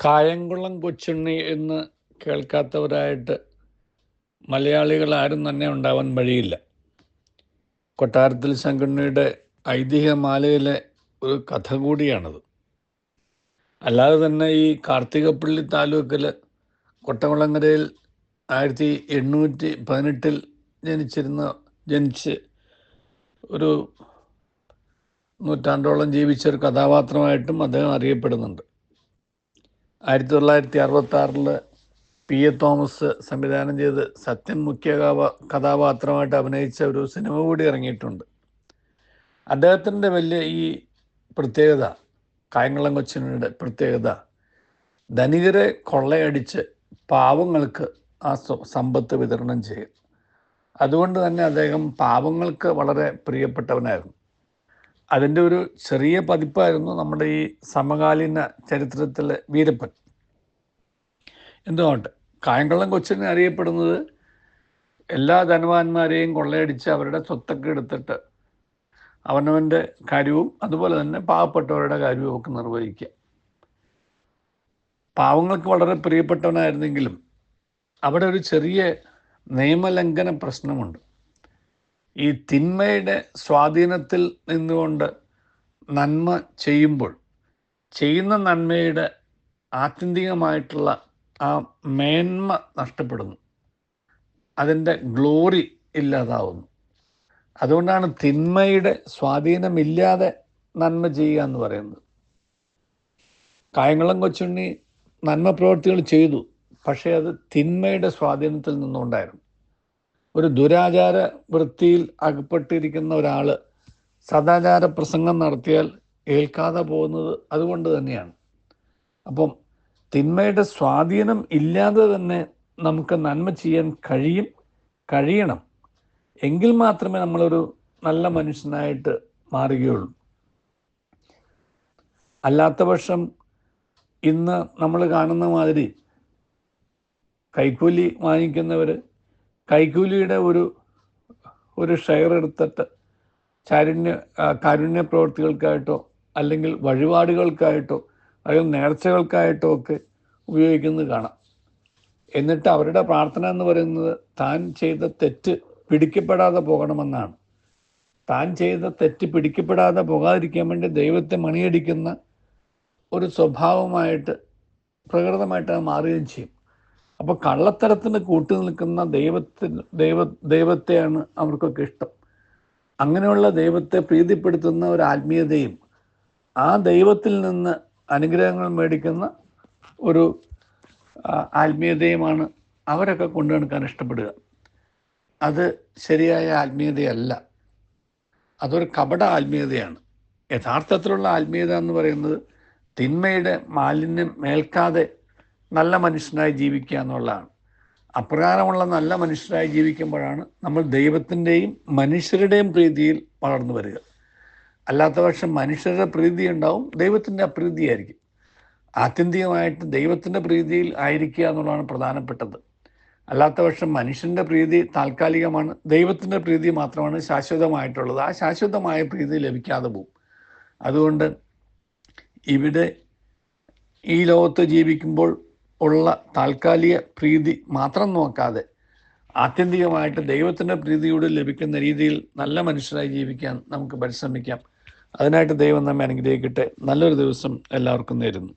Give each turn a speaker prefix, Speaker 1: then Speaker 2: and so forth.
Speaker 1: കായംകുളം കൊച്ചുണ്ണി എന്ന് കേൾക്കാത്തവരായിട്ട് മലയാളികൾ ആരും തന്നെ ഉണ്ടാവാൻ വഴിയില്ല. കൊട്ടാരത്തിൽ ശങ്കുണ്ണിയുടെ ഐതിഹ്യമാലയിലെ ഒരു കഥ കൂടിയാണത്. അല്ലാതെ തന്നെ ഈ കാർത്തികപ്പള്ളി താലൂക്കിൽ കൊട്ടകുളങ്ങരയിൽ 1818 ജനിച്ച് ഒരു നൂറ്റാണ്ടോളം ജീവിച്ച ഒരു കഥാപാത്രമായിട്ടും അദ്ദേഹം അറിയപ്പെടുന്നുണ്ട്. 1966 P.A. തോമസ് സംവിധാനം ചെയ്ത് സത്യൻ മുഖ്യ കഥാപാത്രമായിട്ട് അഭിനയിച്ച ഒരു സിനിമ കൂടി ഇറങ്ങിയിട്ടുണ്ട്. അദ്ദേഹത്തിൻ്റെ വലിയ ഈ പ്രത്യേകത, കായംകുളം കൊച്ചുണ്ണിയുടെ പ്രത്യേകത, ധനികരെ കൊള്ളയടിച്ച് പാവങ്ങൾക്ക് ആ സമ്പത്ത് വിതരണം ചെയ്യും. അതുകൊണ്ട് തന്നെ അദ്ദേഹം പാവങ്ങൾക്ക് വളരെ പ്രിയപ്പെട്ടവനായിരുന്നു. അതിൻ്റെ ഒരു ചെറിയ പതിപ്പായിരുന്നു നമ്മുടെ ഈ സമകാലീന ചരിത്രത്തിലെ വീരപ്പൻ. എന്തുകൊണ്ട് കായംകുളം കൊച്ചുണ്ണി അറിയപ്പെടുന്നത് എല്ലാ ധനവാന്മാരെയും കൊള്ളയടിച്ച് അവരുടെ സ്വത്തൊക്കെ എടുത്തിട്ട് അവനവൻ്റെ കാര്യവും അതുപോലെ തന്നെ പാവപ്പെട്ടവരുടെ കാര്യവും ഒക്കെ നിർവഹിക്കുക. പാവങ്ങൾക്ക് വളരെ പ്രിയപ്പെട്ടവനായിരുന്നെങ്കിലും അവിടെ ഒരു ചെറിയ നിയമലംഘന പ്രശ്നമുണ്ട്. ഈ തിന്മയുടെ സ്വാധീനത്തിൽ നിന്നുകൊണ്ട് നന്മ ചെയ്യുമ്പോൾ ചെയ്യുന്ന നന്മയുടെ ആത്യന്തികമായിട്ടുള്ള ആ മേന്മ നഷ്ടപ്പെടുന്നു, അതിൻ്റെ ഗ്ലോറി ഇല്ലാതാവുന്നു. അതുകൊണ്ടാണ് തിന്മയുടെ സ്വാധീനമില്ലാതെ നന്മ ചെയ്യുക എന്ന് പറയുന്നത്. കായംകുളം കൊച്ചുണ്ണി നന്മ പ്രവൃത്തികൾ ചെയ്തു, പക്ഷേ അത് തിന്മയുടെ സ്വാധീനത്തിൽ നിന്നുണ്ടായിരുന്നു. ഒരു ദുരാചാര വൃത്തിയിൽ അകപ്പെട്ടിരിക്കുന്ന ഒരാൾ സദാചാര പ്രസംഗം നടത്തിയാൽ ഏൽക്കാതെ പോകുന്നത് അതുകൊണ്ട് തന്നെയാണ്. അപ്പം തിന്മയുടെ സ്വാധീനം ഇല്ലാതെ തന്നെ നമുക്ക് നന്മ ചെയ്യാൻ കഴിയണം. എങ്കിൽ മാത്രമേ നമ്മളൊരു നല്ല മനുഷ്യനായിട്ട് മാറുകയുള്ളൂ. അല്ലാത്ത പക്ഷം ഇന്ന് നമ്മൾ കാണുന്ന മാതിരി കൈക്കൂലി വാങ്ങിക്കുന്നവർ കൈക്കൂലിയുടെ ഒരു ഷെയർ എടുത്തിട്ട് കാരുണ്യ പ്രവൃത്തികൾക്കായിട്ടോ അല്ലെങ്കിൽ വഴിപാടുകൾക്കായിട്ടോ അല്ലെങ്കിൽ നേർച്ചകൾക്കായിട്ടോ ഒക്കെ ഉപയോഗിക്കുന്നത് കാണാം. എന്നിട്ട് അവരുടെ പ്രാർത്ഥന എന്ന് പറയുന്നത് താൻ ചെയ്ത തെറ്റ് പിടിക്കപ്പെടാതെ പോകണമെന്നാണ്. താൻ ചെയ്ത തെറ്റ് പിടിക്കപ്പെടാതെ പോകാതിരിക്കാൻ വേണ്ടി ദൈവത്തെ മണിയടിക്കുന്ന ഒരു സ്വഭാവമായിട്ട് പ്രകൃതമായിട്ട് അത് മാറുകയും ചെയ്യും. അപ്പോൾ കള്ളത്തരത്തിന് കൂട്ടു നിൽക്കുന്ന ദൈവത്തെയാണ് അവർക്കൊക്കെ ഇഷ്ടം. അങ്ങനെയുള്ള ദൈവത്തെ പ്രീതിപ്പെടുത്തുന്ന ഒരു ആത്മീയതയും ആ ദൈവത്തിൽ നിന്ന് അനുഗ്രഹങ്ങൾ മേടിക്കുന്ന ഒരു ആത്മീയതയുമാണ് അവരൊക്കെ കൊണ്ടു നടക്കാൻ ഇഷ്ടപ്പെടുക. അത് ശരിയായ ആത്മീയതയല്ല, അതൊരു കപട ആത്മീയതയാണ്. യഥാർത്ഥത്തിലുള്ള ആത്മീയത എന്ന് പറയുന്നത് തിന്മയുടെ മാലിന്യം മേൽക്കാതെ നല്ല മനുഷ്യനായി ജീവിക്കുക എന്നുള്ളതാണ്. അപ്രകാരമുള്ള നല്ല മനുഷ്യരായി ജീവിക്കുമ്പോഴാണ് നമ്മൾ ദൈവത്തിൻ്റെയും മനുഷ്യരുടെയും പ്രീതിയിൽ വളർന്നു വരിക. അല്ലാത്ത പക്ഷം മനുഷ്യരുടെ പ്രീതി ഉണ്ടാവും, ദൈവത്തിൻ്റെ അപ്രീതിയായിരിക്കും. ആത്യന്തികമായിട്ട് ദൈവത്തിൻ്റെ പ്രീതിയിൽ ആയിരിക്കുക എന്നുള്ളതാണ് പ്രധാനപ്പെട്ടത്. അല്ലാത്ത പക്ഷം മനുഷ്യൻ്റെ പ്രീതി താൽക്കാലികമാണ്, ദൈവത്തിൻ്റെ പ്രീതി മാത്രമാണ് ശാശ്വതമായിട്ടുള്ളത്. ആ ശാശ്വതമായ പ്രീതി ലഭിക്കാതെ പോകും. അതുകൊണ്ട് ഇവിടെ ഈ ലോകത്ത് ജീവിക്കുമ്പോൾ ഉള്ള താൽക്കാലിക പ്രീതി മാത്രം നോക്കാതെ ആത്യന്തികമായിട്ട് ദൈവത്തിൻ്റെ പ്രീതിയോട് ലഭിക്കുന്ന രീതിയിൽ നല്ല മനുഷ്യരായി ജീവിക്കാൻ നമുക്ക് പരിശ്രമിക്കാം. അതിനായിട്ട് ദൈവം നമ്മെ അനുഗ്രഹിക്കട്ടെ. നല്ലൊരു ദിവസം എല്ലാവർക്കും നേരുന്നു.